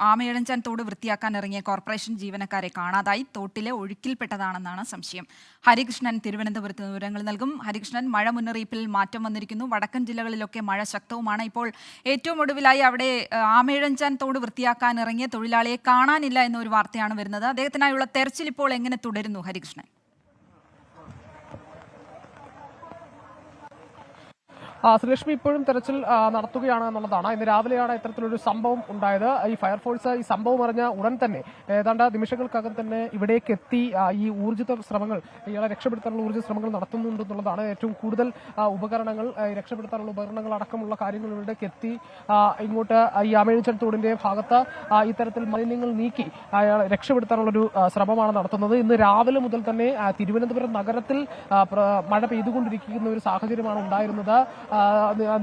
ആമയിഴഞ്ചാൻ തോട് വൃത്തിയാക്കാൻ ഇറങ്ങിയ കോർപ്പറേഷൻ ജീവനക്കാരെ കാണാതായി. തോട്ടിലെ ഒഴുക്കിൽപ്പെട്ടതാണെന്നാണ് സംശയം. ഹരികൃഷ്ണൻ തിരുവനന്തപുരത്ത് വിവരങ്ങൾ നൽകും. ഹരികൃഷ്ണൻ, മഴ മുന്നറിയിപ്പിൽ മാറ്റം വന്നിരിക്കുന്നു. വടക്കൻ ജില്ലകളിലൊക്കെ മഴ ശക്തവുമാണ്. ഇപ്പോൾ ഏറ്റവും ഒടുവിലായി അവിടെ ആമയിഴഞ്ചാൻ തോട് വൃത്തിയാക്കാൻ ഇറങ്ങിയ തൊഴിലാളിയെ കാണാനില്ല എന്നൊരു വാർത്തയാണ് വരുന്നത്. അദ്ദേഹത്തിനായുള്ള തെരച്ചിൽ ഇപ്പോൾ എങ്ങനെ തുടരുന്നു ഹരികൃഷ്ണൻ? ശ്രീലക്ഷ്മി ഇപ്പോഴും തെരച്ചിൽ നടത്തുകയാണ് എന്നുള്ളതാണ്. ഇന്ന് രാവിലെയാണ് ഇത്തരത്തിലൊരു സംഭവം ഉണ്ടായത്. ഈ ഫയർഫോഴ്സ് ഈ സംഭവം അറിഞ്ഞ ഉടൻ തന്നെ ഏതാണ്ട് നിമിഷങ്ങൾക്കകം തന്നെ ഇവിടേക്ക് എത്തി ഈ ഊർജിത ശ്രമങ്ങൾ, ഇയാളെ രക്ഷപ്പെടുത്താനുള്ള ഊർജിത ശ്രമങ്ങൾ നടത്തുന്നുണ്ടെന്നുള്ളതാണ്. ഏറ്റവും കൂടുതൽ ഉപകരണങ്ങൾ, രക്ഷപ്പെടുത്താനുള്ള ഉപകരണങ്ങൾ അടക്കമുള്ള കാര്യങ്ങൾ ഇവിടേക്ക് എത്തി ഇങ്ങോട്ട് ഈ ആമയിഴഞ്ചാൻ തോടിന്റെ ഭാഗത്ത് ഇത്തരത്തിൽ മാലിന്യങ്ങൾ നീക്കി അയാളെ രക്ഷപ്പെടുത്താനുള്ളൊരു ശ്രമമാണ് നടത്തുന്നത്. ഇന്ന് രാവിലെ മുതൽ തന്നെ തിരുവനന്തപുരം നഗരത്തിൽ മഴ പെയ്തുകൊണ്ടിരിക്കുന്ന ഒരു സാഹചര്യമാണ് ഉണ്ടായിരുന്നത്.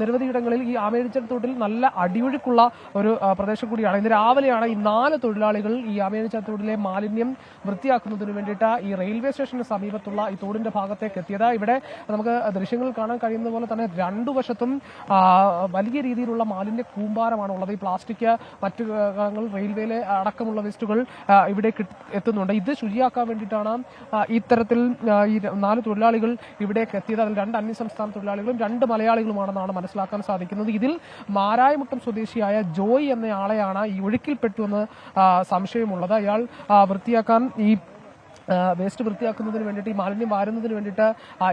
നിരവധിയിടങ്ങളിൽ ഈ ആമയിഴഞ്ചാൻ തോട്ടിൽ നല്ല അടിയൊഴുക്കുള്ള ഒരു പ്രദേശം കൂടിയാണ്. ഇന്ന് രാവിലെയാണ് ഈ 4 തൊഴിലാളികൾ ഈ ആമയിഴഞ്ചാൻ തോട്ടിലെ മാലിന്യം വൃത്തിയാക്കുന്നതിന് വേണ്ടിയിട്ട് ഈ റെയിൽവേ സ്റ്റേഷന് സമീപത്തുള്ള ഈ തോടിന്റെ ഭാഗത്തേക്ക് എത്തിയത്. ഇവിടെ നമുക്ക് ദൃശ്യങ്ങളിൽ കാണാൻ കഴിയുന്ന പോലെ തന്നെ രണ്ടു വശത്തും വലിയ രീതിയിലുള്ള മാലിന്യ കൂമ്പാരമാണ് ഉള്ളത്. ഈ പ്ലാസ്റ്റിക്, മറ്റു റെയിൽവേയിലെ അടക്കമുള്ള വേസ്റ്റുകൾ ഇവിടേക്ക് എത്തുന്നുണ്ട്. ഇത് ശുചിയാക്കാൻ വേണ്ടിയിട്ടാണ് ഇത്തരത്തിൽ ഈ 4 തൊഴിലാളികൾ ഇവിടേക്ക് എത്തിയത്. അതിൽ 2 അന്യസംസ്ഥാന തൊഴിലാളികളും 2 മലയാളികളുമാണെന്നാണ് മനസ്സിലാക്കാൻ സാധിക്കുന്നത്. ഇതിൽ മാരായമുട്ടം സ്വദേശിയായ ജോയ് എന്നയാളെയാണ് ഈ ഒഴുക്കിൽപ്പെട്ടുവെന്ന് സംശയമുള്ളത്. അയാൾ വൃത്തിയാക്കാൻ ഈ വേസ്റ്റ് വൃത്തിയാക്കുന്നതിന് വേണ്ടിയിട്ട്, ഈ മാലിന്യം വാരുന്നതിന് വേണ്ടിയിട്ട്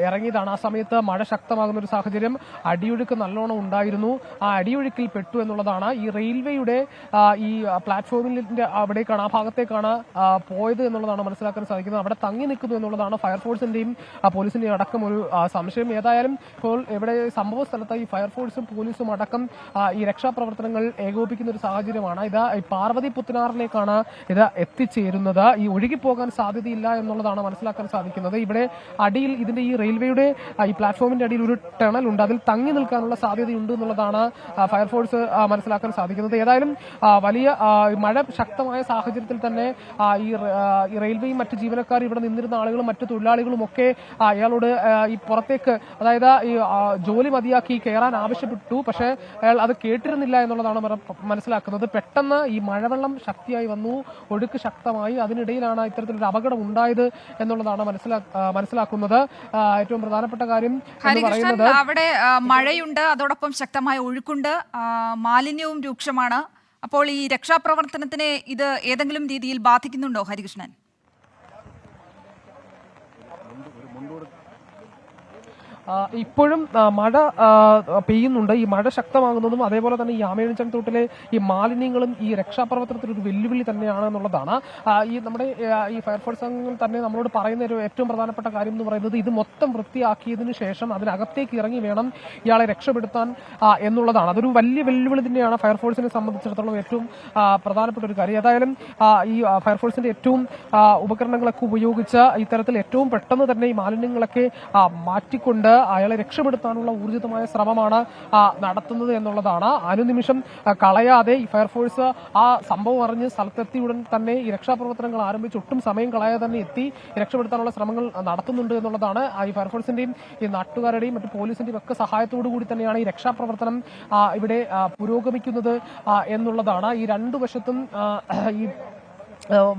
ഇറങ്ങിയതാണ്. ആ സമയത്ത് മഴ ശക്തമാകുന്ന ഒരു സാഹചര്യം, അടിയൊഴുക്ക് നല്ലോണം ഉണ്ടായിരുന്നു. ആ അടിയൊഴുക്കിൽ പെട്ടു എന്നുള്ളതാണ്. ഈ റെയിൽവേയുടെ ഈ പ്ലാറ്റ്ഫോമിന്റെ അവിടേക്കാണ്, ആ ഭാഗത്തേക്കാണ് പോയത് എന്നുള്ളതാണ് മനസ്സിലാക്കാൻ സാധിക്കുന്നത്. അവിടെ തങ്ങി നിൽക്കുന്നു എന്നുള്ളതാണ് ഫയർഫോഴ്സിന്റെയും പോലീസിന്റെയും അടക്കം ഒരു സംശയം. ഏതായാലും ഇപ്പോൾ ഇവിടെ സംഭവ സ്ഥലത്ത് ഈ ഫയർഫോഴ്സും പോലീസും അടക്കം ഈ രക്ഷാപ്രവർത്തനങ്ങൾ ഏകോപിപ്പിക്കുന്ന ഒരു സാഹചര്യമാണ്. ഇത് പാർവതി പുത്തനാറിലേക്കാണ് ഇത് എത്തിച്ചേരുന്നത്. ഈ ഒഴുകിപ്പോകാൻ സാധ്യതയില്ല എന്നുള്ളതാണ് മനസ്സിലാക്കാൻ സാധിക്കുന്നത്. ഇവിടെ അടിയിൽ ഇതിന്റെ ഈ റെയിൽവേയുടെ ഈ പ്ലാറ്റ്ഫോമിന്റെ അടിയിൽ ഒരു ടണൽ ഉണ്ട്. അതിൽ തങ്ങി നിൽക്കാനുള്ള സാധ്യതയുണ്ട് എന്നുള്ളതാണ് ഫയർഫോഴ്സ് മനസ്സിലാക്കാൻ സാധിക്കുന്നത്. ഏതായാലും വലിയ മഴ ശക്തമായ സാഹചര്യത്തിൽ തന്നെ ഈ റെയിൽവേയും മറ്റ് ജീവനക്കാർ, ഇവിടെ നിന്നിരുന്ന ആളുകളും മറ്റു തൊഴിലാളികളും ഒക്കെ അയാളോട് ഈ പുറത്തേക്ക്, അതായത് ഈ ജോലി മതിയാക്കി കയറാൻ ആവശ്യപ്പെട്ടു. പക്ഷേ അയാൾ അത് കേട്ടിരുന്നില്ല എന്നുള്ളതാണ് മനസ്സിലാക്കുന്നത്. പെട്ടെന്ന് ഈ മഴവെള്ളം ശക്തിയായി വന്നു, ഒഴുക്ക് ശക്തമായി. അതിനിടയിലാണ് ഇത്തരത്തിലൊരു അപകടം ഉണ്ടായത് എന്നുള്ളതാണ് മനസ്സിലാക്കുന്നത്. ഏറ്റവും പ്രധാനപ്പെട്ട കാര്യം എന്ന് പറയുന്നത്, അവിടെ മഴയുണ്ട്, അതോടൊപ്പം ശക്തമായ ഒഴുക്കുണ്ട്, മാലിന്യവും രൂക്ഷമാണ്. അപ്പോൾ ഈ രക്ഷാപ്രവർത്തനത്തിനെ ഇത് ഏതെങ്കിലും രീതിയിൽ ബാധിക്കുന്നുണ്ടോ ഹരികൃഷ്ണൻ? ഇപ്പോഴും മഴ പെയ്യുന്നുണ്ട്. ഈ മഴ ശക്തമാകുന്നതും അതേപോലെ തന്നെ ഈ ആമയിഴഞ്ചാൻ തോട്ടിലെ ഈ മാലിന്യങ്ങളും ഈ രക്ഷാപ്രവർത്തനത്തിന് ഒരു വെല്ലുവിളി തന്നെയാണ് എന്നുള്ളതാണ്. ഈ നമ്മുടെ ഈ ഫയർഫോഴ്സ് അംഗങ്ങൾ തന്നെ നമ്മളോട് പറയുന്ന ഒരു ഏറ്റവും പ്രധാനപ്പെട്ട കാര്യം എന്ന് പറയുന്നത്, ഇത് മൊത്തം വൃത്തിയാക്കിയതിന് ശേഷം അതിനകത്തേക്ക് ഇറങ്ങി വേണം ഇയാളെ രക്ഷപ്പെടുത്താൻ എന്നുള്ളതാണ്. അതൊരു വലിയ വെല്ലുവിളി തന്നെയാണ് ഫയർഫോഴ്സിനെ സംബന്ധിച്ചിടത്തോളം ഏറ്റവും പ്രധാനപ്പെട്ട ഒരു കാര്യം. ഏതായാലും ഈ ഫയർഫോഴ്സിന്റെ ഏറ്റവും ഉപകരണങ്ങളൊക്കെ ഉപയോഗിച്ച് ഇത്തരത്തിൽ ഏറ്റവും പെട്ടെന്ന് തന്നെ ഈ മാലിന്യങ്ങളൊക്കെ മാറ്റിക്കൊണ്ട് അയാളെ രക്ഷപ്പെടുത്താനുള്ള ഊർജിതമായ ശ്രമമാണ് നടത്തുന്നത് എന്നുള്ളതാണ്. അനുനിമിഷം കളയാതെ ഈ ഫയർഫോഴ്സ് ആ സംഭവം അറിഞ്ഞ് സ്ഥലത്തെത്തി ഉടൻ തന്നെ ഈ രക്ഷാപ്രവർത്തനങ്ങൾ ആരംഭിച്ച് ഒട്ടും സമയം കളയാതെ തന്നെ എത്തി രക്ഷപ്പെടുത്താനുള്ള ശ്രമങ്ങൾ നടത്തുന്നുണ്ട് എന്നുള്ളതാണ്. ഈ ഫയർഫോഴ്സിന്റെയും ഈ നാട്ടുകാരുടെയും മറ്റു പോലീസിന്റെയും ഒക്കെ സഹായത്തോടു കൂടി തന്നെയാണ് ഈ രക്ഷാപ്രവർത്തനം ഇവിടെ പുരോഗമിക്കുന്നത് എന്നുള്ളതാണ്. ഈ 2 വശത്തും ഈ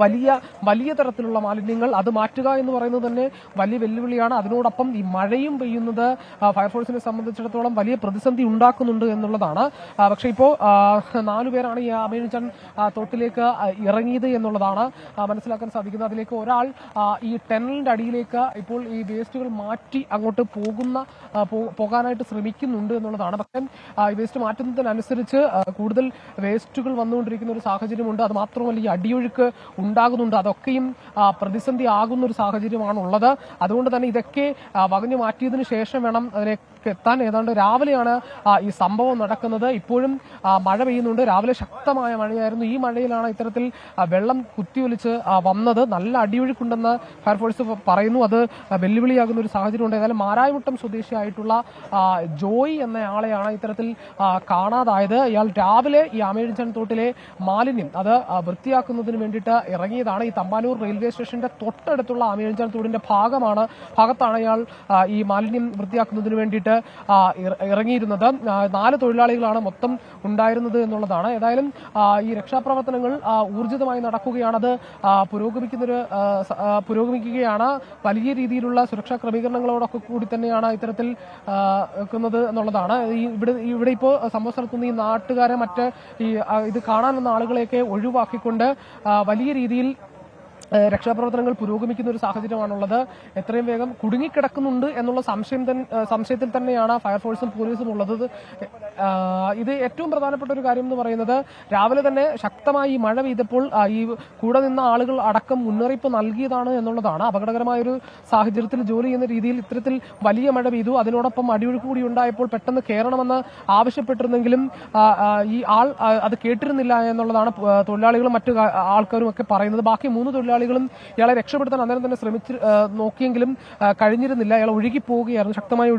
വലിയ തരത്തിലുള്ള മാലിന്യങ്ങൾ അത് മാറ്റുക എന്ന് പറയുന്നത് തന്നെ വലിയ വെല്ലുവിളിയാണ്. അതിനോടൊപ്പം ഈ മഴയും പെയ്യുന്നത് ഫയർഫോഴ്സിനെ സംബന്ധിച്ചിടത്തോളം വലിയ പ്രതിസന്ധി ഉണ്ടാക്കുന്നുണ്ട് എന്നുള്ളതാണ്. പക്ഷേ ഇപ്പോൾ 4 പേരാണ് ഈ ആമയിഴഞ്ചാൻ തോട്ടിലേക്ക് ഇറങ്ങിയത് എന്നുള്ളതാണ് മനസ്സിലാക്കാൻ സാധിക്കുന്നത്. അതിലേക്ക് ഒരാൾ ഈ ടണലിന്റെ അടിയിലേക്ക് ഇപ്പോൾ ഈ വേസ്റ്റുകൾ മാറ്റി അങ്ങോട്ട് പോകാനായിട്ട് ശ്രമിക്കുന്നുണ്ട് എന്നുള്ളതാണ്. പക്ഷേ ഈ വേസ്റ്റ് മാറ്റുന്നതിനനുസരിച്ച് കൂടുതൽ വേസ്റ്റുകൾ വന്നുകൊണ്ടിരിക്കുന്ന ഒരു സാഹചര്യമുണ്ട്. അത് മാത്രമല്ല, ഈ അടിയൊഴുക്ക് ഉണ്ടാകുന്നുണ്ട്. അതൊക്കെയും പ്രതിസന്ധി ആകുന്ന ഒരു സാഹചര്യമാണ് ഉള്ളത്. അതുകൊണ്ട് തന്നെ ഇതൊക്കെ വകഞ്ഞു മാറ്റിയതിനു ശേഷം വേണം അതിലേക്ക് എത്താൻ. ഏതാണ്ട് രാവിലെയാണ് ഈ സംഭവം നടക്കുന്നത്. ഇപ്പോഴും മഴ പെയ്യുന്നുണ്ട്. രാവിലെ ശക്തമായ മഴയായിരുന്നു. ഈ മഴയിലാണ് ഇത്തരത്തിൽ വെള്ളം കുത്തിയൊലിച്ച് വന്നത്. നല്ല അടിയൊഴുക്കുണ്ടെന്ന് ഫയർഫോഴ്സ് പറയുന്നു. അത് വെല്ലുവിളിയാകുന്ന ഒരു സാഹചര്യമുണ്ട്. ഏതായാലും മാരായമുട്ടം സ്വദേശിയായിട്ടുള്ള ജോയ് എന്നയാളെയാണ് ഇത്തരത്തിൽ കാണാതായത്. ഇയാൾ രാവിലെ ഈ ആമയിഴഞ്ചാൻ തോട്ടിലെ മാലിന്യം അത് വൃത്തിയാക്കുന്നതിന് വേണ്ടിയിട്ട് ഇറങ്ങിയതാണ്. ഈ തമ്പാനൂർ റെയിൽവേ സ്റ്റേഷന്റെ തൊട്ടടുത്തുള്ള ആമയിഴഞ്ചാൻ തോടിന്റെ ഭാഗത്താണ് ഇയാൾ ഈ മാലിന്യം വൃത്തിയാക്കുന്നതിന് വേണ്ടിയിട്ട് വേണ്ടിയിട്ട് ഇറങ്ങിയിരുന്നത്. 4 തൊഴിലാളികളാണ് മൊത്തം ഉണ്ടായിരുന്നത് എന്നുള്ളതാണ്. ഏതായാലും ഈ രക്ഷാപ്രവർത്തനങ്ങൾ ഊർജിതമായി നടക്കുകയാണത് പുരോഗമിക്കുകയാണ്. വലിയ രീതിയിലുള്ള സുരക്ഷാ ക്രമീകരണങ്ങളോടൊക്കെ കൂടി തന്നെയാണ് ഇത്തരത്തിൽ നിൽക്കുന്നത് എന്നുള്ളതാണ്. ഇവിടെ ഇപ്പോൾ സംഭവ സ്ഥലത്തുനിന്ന് ഈ നാട്ടുകാരെ മറ്റ് ഇത് കാണാൻ വന്ന ആളുകളെയൊക്കെ ഒഴിവാക്കിക്കൊണ്ട് വലിയ രീതിയിൽ രക്ഷാപ്രവർത്തനങ്ങൾ പുരോഗമിക്കുന്ന ഒരു സാഹചര്യമാണുള്ളത്. എത്രയും വേഗം കുടുങ്ങിക്കിടക്കുന്നുണ്ട് എന്നുള്ള സംശയത്തിൽ തന്നെയാണ് ഫയർഫോഴ്സും പോലീസും ഉള്ളത്. ഇത് ഏറ്റവും പ്രധാനപ്പെട്ട ഒരു കാര്യം എന്ന് പറയുന്നത് രാവിലെ തന്നെ ശക്തമായി മഴ പെയ്തപ്പോൾ ഈ കൂടെ നിന്ന ആളുകൾ അടക്കം മുന്നറിയിപ്പ് നൽകിയതാണ് എന്നുള്ളതാണ്. അപകടകരമായ ഒരു സാഹചര്യത്തിൽ ജോലി ചെയ്യുന്ന രീതിയിൽ ഇത്തരത്തിൽ വലിയ മഴ പെയ്തു. അതിനോടൊപ്പം അടിയൊഴുക്ക് കൂടി ഉണ്ടായപ്പോൾ പെട്ടെന്ന് കയറണമെന്ന് ആവശ്യപ്പെട്ടിരുന്നെങ്കിലും ഈ ആൾ അത് കേട്ടിരുന്നില്ല എന്നുള്ളതാണ് തൊഴിലാളികളും മറ്റു ആൾക്കാരും ഒക്കെ പറയുന്നത്. ബാക്കി 3 തൊഴിലാളികളും ഇയാളെ രക്ഷപ്പെടുത്താൻ അന്നേരം തന്നെ ശ്രമിച്ച് നോക്കിയെങ്കിലും കഴിഞ്ഞിരുന്നില്ല. ഇയാൾ ഒഴുകിപ്പോവുകയായിരുന്നു, ശക്തമായ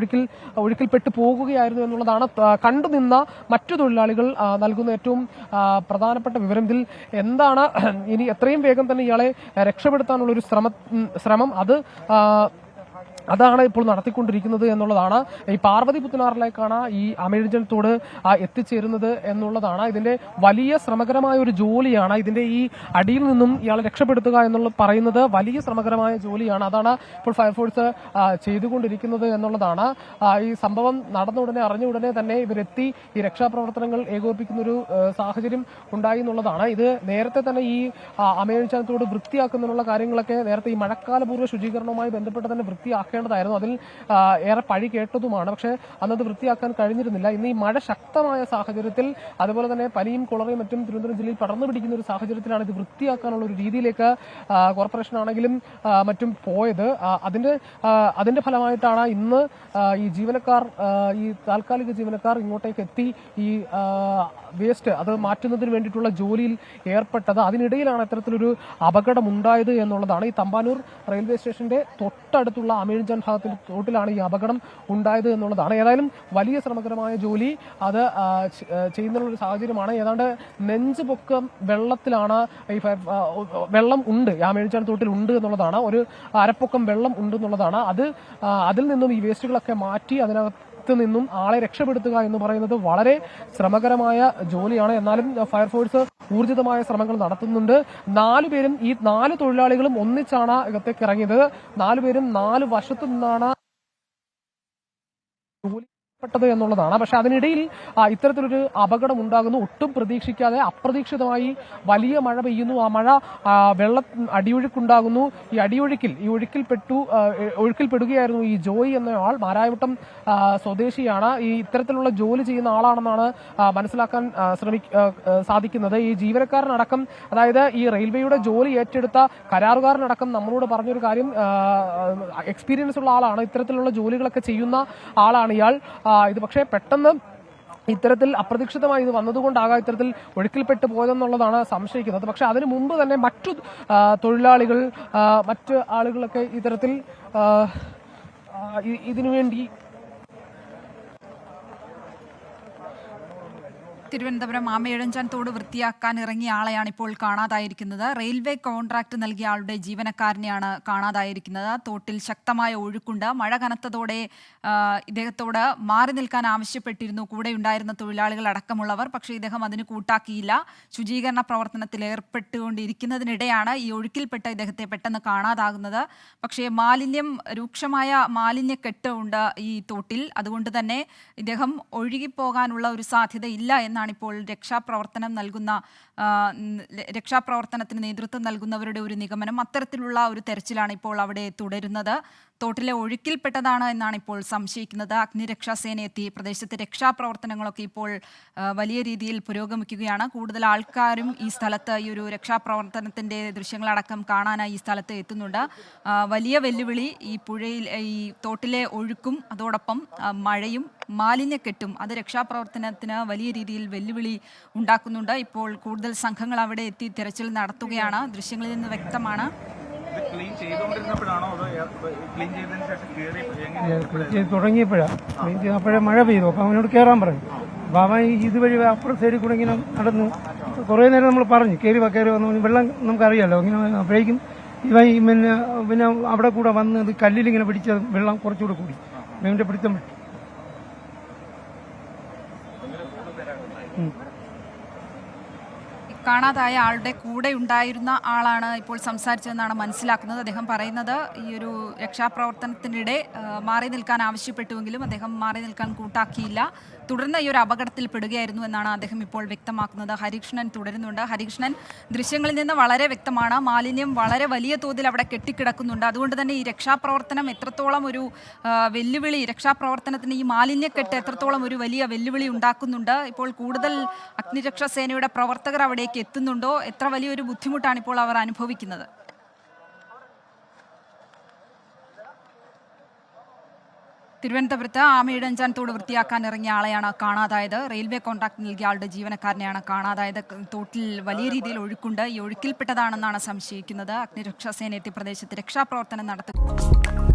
ഒഴുക്കിൽപ്പെട്ട് പോകുകയായിരുന്നു എന്നുള്ളതാണ് കണ്ടുനിന്ന മറ്റു തൊഴിലാളികൾ നൽകുന്ന ഏറ്റവും പ്രധാനപ്പെട്ട വിവരം. ഇതിൽ എന്താണ് ഇനി എത്രയും വേഗം തന്നെ ഇയാളെ രക്ഷപ്പെടുത്താനുള്ള ഒരു ശ്രമം അതാണ് ഇപ്പോൾ നടത്തിക്കൊണ്ടിരിക്കുന്നത് എന്നുള്ളതാണ്. ഈ പാർവതി പുത്തനാറിലേക്കാണ് ഈ അമേരിക്കത്തോട് എത്തിച്ചേരുന്നത് എന്നുള്ളതാണ്. ഇതിന്റെ വലിയ ശ്രമകരമായ ഒരു ജോലിയാണ്. ഇതിന്റെ ഈ അടിയിൽ നിന്നും ഇയാളെ രക്ഷപ്പെടുത്തുക എന്നുള്ളത് പറയുന്നത് വലിയ ശ്രമകരമായ ജോലിയാണ്. അതാണ് ഇപ്പോൾ ഫയർഫോഴ്സ് ചെയ്തുകൊണ്ടിരിക്കുന്നത് എന്നുള്ളതാണ്. ഈ സംഭവം നടന്ന ഉടനെ അറിഞ്ഞ ഉടനെ തന്നെ ഇവരെത്തി ഈ രക്ഷാപ്രവർത്തനങ്ങൾ ഏകോപിപ്പിക്കുന്ന ഒരു സാഹചര്യം ഉണ്ടായി എന്നുള്ളതാണ്. ഇത് നേരത്തെ തന്നെ ഈ അമേരിക്കത്തോട് വൃത്തിയാക്കുന്നതിനുള്ള കാര്യങ്ങളൊക്കെ നേരത്തെ ഈ മഴക്കാലപൂർവ്വ ശുചീകരണവുമായി ബന്ധപ്പെട്ട് തന്നെ വൃത്തിയാക്കേണ്ടതായിരുന്നു. അതിൽ ഏറെ പഴി കേട്ടതുമാണ്. പക്ഷേ അന്നത് വൃത്തിയാക്കാൻ കഴിഞ്ഞിരുന്നില്ല. ഇന്ന് ഈ മഴ ശക്തമായ സാഹചര്യത്തിൽ അതുപോലെ തന്നെ പനിയും കൊളറയും മറ്റും തിരുവനന്തപുരം ജില്ലയിൽ പടർന്നു പിടിക്കുന്ന ഒരു സാഹചര്യത്തിലാണ് ഇത് വൃത്തിയാക്കാനുള്ള ഒരു രീതിയിലേക്ക് കോർപ്പറേഷൻ ആണെങ്കിലും മറ്റും പോയത്. അതിന്റെ ഫലമായിട്ടാണ് ഇന്ന് ഈ ജീവനക്കാർ ഈ താൽക്കാലിക ജീവനക്കാർ ഇങ്ങോട്ടേക്ക് എത്തി ഈ വേസ്റ്റ് അത് മാറ്റുന്നതിന് വേണ്ടിയിട്ടുള്ള ജോലിയിൽ ഏർപ്പെട്ടത്. അതിനിടയിലാണ് ഇത്തരത്തിലൊരു അപകടമുണ്ടായത് എന്നുള്ളതാണ്. ഈ തമ്പാനൂർ റെയിൽവേ സ്റ്റേഷന്റെ തൊട്ടടുത്തുള്ള അമേരിക്കൻ ഭാഗത്തിൽ തോട്ടിലാണ് ഈ അപകടം ഉണ്ടായത് എന്നുള്ളതാണ്. ഏതായാലും വലിയ ശ്രമകരമായ ജോലി അത് ചെയ്യുന്നുള്ള ഒരു സാഹചര്യമാണ്. ഏതാണ്ട് നെഞ്ചുപൊക്കം വെള്ളത്തിലാണ് ഈ വെള്ളം ഉണ്ട്, ഈ അമേരിക്കൻ തോട്ടിൽ ഉണ്ട് എന്നുള്ളതാണ്. ഒരു അരപ്പൊക്കം വെള്ളം ഉണ്ട് എന്നുള്ളതാണ്. അതിൽ നിന്നും ഈ വേസ്റ്റുകളൊക്കെ മാറ്റി അതിനകത്ത് നിന്നും ആളെ രക്ഷപ്പെടുത്തുക എന്ന് പറയുന്നത് വളരെ ശ്രമകരമായ ജോലിയാണ്. എന്നാലും ഫയർഫോഴ്സ് ഊർജിതമായ ശ്രമങ്ങൾ നടത്തുന്നുണ്ട്. 4 പേരും ഈ 4 തൊഴിലാളികളും ഒന്നിച്ചാണ് അകത്തേക്ക് ഇറങ്ങിയത്. 4 പേരും 4 വശത്തു നിന്നാണ് എന്നുള്ളതാണ്. പക്ഷെ അതിനിടയിൽ ഇത്തരത്തിലൊരു അപകടം ഉണ്ടാകുന്നു. ഒട്ടും പ്രതീക്ഷിക്കാതെ അപ്രതീക്ഷിതമായി വലിയ മഴ പെയ്യുന്നു. ആ മഴ അടിയൊഴുക്കുണ്ടാകുന്നു. ഈ ഒഴുക്കിൽപ്പെടുകയായിരുന്നു ഈ ജോയി എന്നയാൾ. മാരായവട്ടം സ്വദേശിയാണ്. ഈ ഇത്തരത്തിലുള്ള ജോലി ചെയ്യുന്ന ആളാണെന്നാണ് മനസ്സിലാക്കാൻ സാധിക്കുന്നത്. ഈ ജീവനക്കാരനടക്കം, അതായത് ഈ റെയിൽവേയുടെ ജോലി ഏറ്റെടുത്ത കരാറുകാരനടക്കം നമ്മളോട് പറഞ്ഞൊരു കാര്യം, എക്സ്പീരിയൻസ് ഉള്ള ആളാണ്, ഇത്തരത്തിലുള്ള ജോലികളൊക്കെ ചെയ്യുന്ന ആളാണ് ഇയാൾ. ഇത് പക്ഷേ പെട്ടെന്ന് ഇത്തരത്തിൽ അപ്രതീക്ഷിതമായി ഇത് വന്നതുകൊണ്ടാകാം ഇത്തരത്തിൽ ഒഴുക്കിൽപ്പെട്ട് പോയതെന്നുള്ളതാണ് സംശയിക്കുന്നത്. പക്ഷെ അതിനു മുമ്പ് തന്നെ മറ്റു തൊഴിലാളികൾ മറ്റ് ആളുകളൊക്കെ ഇത്തരത്തിൽ ഇതിനുവേണ്ടി തിരുവനന്തപുരം ആമയിഴഞ്ചാൻ തോട് വൃത്തിയാക്കാൻ ഇറങ്ങിയ ആളെയാണ് ഇപ്പോൾ കാണാതായിരിക്കുന്നത്. റെയിൽവേ കോൺട്രാക്ട് നൽകിയ ആളുടെ ജീവനക്കാരനെയാണ് കാണാതായിരിക്കുന്നത്. തോട്ടിൽ ശക്തമായ ഒഴുക്കുണ്ട്. മഴ കനത്തതോടെ ഇദ്ദേഹത്തോട് മാറി നിൽക്കാൻ ആവശ്യപ്പെട്ടിരുന്നു കൂടെ ഉണ്ടായിരുന്ന തൊഴിലാളികൾ അടക്കമുള്ളവർ. പക്ഷേ ഇദ്ദേഹം അതിന് കൂട്ടാക്കിയില്ല. ശുചീകരണ പ്രവർത്തനത്തിൽ ഏർപ്പെട്ടുകൊണ്ടിരിക്കുന്നതിനിടെയാണ് ഈ ഒഴുക്കിൽപ്പെട്ട ഇദ്ദേഹത്തെ പെട്ടെന്ന് കാണാതാകുന്നത്. പക്ഷേ രൂക്ഷമായ മാലിന്യക്കെട്ട് ഉണ്ട് ഈ തോട്ടിൽ. അതുകൊണ്ട് തന്നെ ഇദ്ദേഹം ഒഴുകിപ്പോകാനുള്ള ഒരു സാധ്യത ഇല്ല എന്നാണ് ഇപ്പോൾ രക്ഷാപ്രവർത്തനത്തിന് നേതൃത്വം നൽകുന്നവരുടെ ഒരു നിഗമനം. അത്തരത്തിലുള്ള ഒരു തെരച്ചിലാണ് ഇപ്പോൾ അവിടെ തുടരുന്നത്. തോട്ടിലെ ഒഴുക്കിൽപ്പെട്ടതാണ് എന്നാണ് ഇപ്പോൾ സംശയിക്കുന്നത്. അഗ്നിരക്ഷാസേന എത്തി പ്രദേശത്തെ രക്ഷാപ്രവർത്തനങ്ങളൊക്കെ ഇപ്പോൾ വലിയ രീതിയിൽ പുരോഗമിക്കുകയാണ്. കൂടുതൽ ആൾക്കാരും ഈ സ്ഥലത്ത് ഈ ഒരു രക്ഷാപ്രവർത്തനത്തിന്റെ ദൃശ്യങ്ങളടക്കം കാണാനായി ഈ സ്ഥലത്ത് എത്തുന്നുണ്ട്. വലിയ വെല്ലുവിളി ഈ തോട്ടിലെ ഒഴുക്കും അതോടൊപ്പം മഴയും മാലിന്യക്കെട്ടും അത് രക്ഷാപ്രവർത്തനത്തിന് വലിയ രീതിയിൽ വെല്ലുവിളി ഉണ്ടാക്കുന്നുണ്ട്. ഇപ്പോൾ കൂടുതൽ സംഘങ്ങൾ അവിടെ എത്തി തെരച്ചിൽ നടത്തുകയാണ്. ദൃശ്യങ്ങളിൽ നിന്ന് വ്യക്തമാണ്. തുടങ്ങിയപ്പോഴേ മഴ പെയ്തു. അപ്പം അവനോട് കയറാൻ പറഞ്ഞു. അപ്പം അവൻ ഇതുവഴി അപ്പുറം സൈഡിൽ കൂടെ ഇങ്ങനെ നടന്നു. കുറേ നേരം നമ്മൾ പറഞ്ഞു കയറി വന്നു. വെള്ളം നമുക്കറിയാമല്ലോ. ഇങ്ങനെ അപ്പോഴേക്കും ഇവൻ പിന്നെ അവിടെ കൂടെ വന്ന് അത് കല്ലിലിങ്ങനെ പിടിച്ച വെള്ളം കുറച്ചുകൂടെ കൂടി ഇവൻ്റെ പിടുത്തം വിട്ടു. കാണാതായ ആളുടെ കൂടെ ഉണ്ടായിരുന്ന ആളാണ് ഇപ്പോൾ സംസാരിച്ചതെന്നാണ് മനസ്സിലാക്കുന്നത്. അദ്ദേഹം പറയുന്നത് ഈ ഒരു രക്ഷാപ്രവർത്തനത്തിനിടെ മാറി നിൽക്കാൻ ആവശ്യപ്പെട്ടുവെങ്കിലും അദ്ദേഹം മാറി നിൽക്കാൻ കൂട്ടാക്കിയില്ല, തുടർന്ന് ഈ ഒരു അപകടത്തിൽ പെടുകയായിരുന്നു എന്നാണ് അദ്ദേഹം ഇപ്പോൾ വ്യക്തമാക്കുന്നത്. ഹരികൃഷ്ണൻ തുടരുന്നുണ്ട്. ഹരികൃഷ്ണൻ, ദൃശ്യങ്ങളിൽ നിന്ന് വളരെ വ്യക്തമാണ്, മാലിന്യം വളരെ വലിയ തോതിൽ അവിടെ കെട്ടിക്കിടക്കുന്നുണ്ട്. അതുകൊണ്ട് തന്നെ ഈ രക്ഷാപ്രവർത്തനം എത്രത്തോളം ഒരു വെല്ലുവിളി, രക്ഷാപ്രവർത്തനത്തിന് ഈ മാലിന്യക്കെട്ട് എത്രത്തോളം ഒരു വലിയ വെല്ലുവിളി ഉണ്ടാക്കുന്നുണ്ട്. ഇപ്പോൾ കൂടുതൽ അഗ്നിരക്ഷാ സേനയുടെ പ്രവർത്തകർ അവിടേക്ക് എത്തുന്നുണ്ടോ? എത്ര വലിയൊരു ബുദ്ധിമുട്ടാണ് ഇപ്പോൾ അവർ അനുഭവിക്കുന്നത്? തിരുവനന്തപുരത്ത് ആമയിടഞ്ചാൻ തോട് വൃത്തിയാക്കാൻ ഇറങ്ങിയ ആളെയാണ് കാണാതായത്. റെയിൽവേ കോൺട്രാക്ട് നൽകിയ ആളുടെ ജീവനക്കാരനെയാണ് കാണാതായത്. തോട്ടിൽ വലിയ രീതിയിൽ ഒഴുക്കുണ്ട്. ഈ ഒഴുക്കിൽപ്പെട്ടതാണെന്നാണ് സംശയിക്കുന്നത്. അഗ്നിരക്ഷാ സേന എത്തി പ്രദേശത്ത് രക്ഷാപ്രവർത്തനം നടത്തും.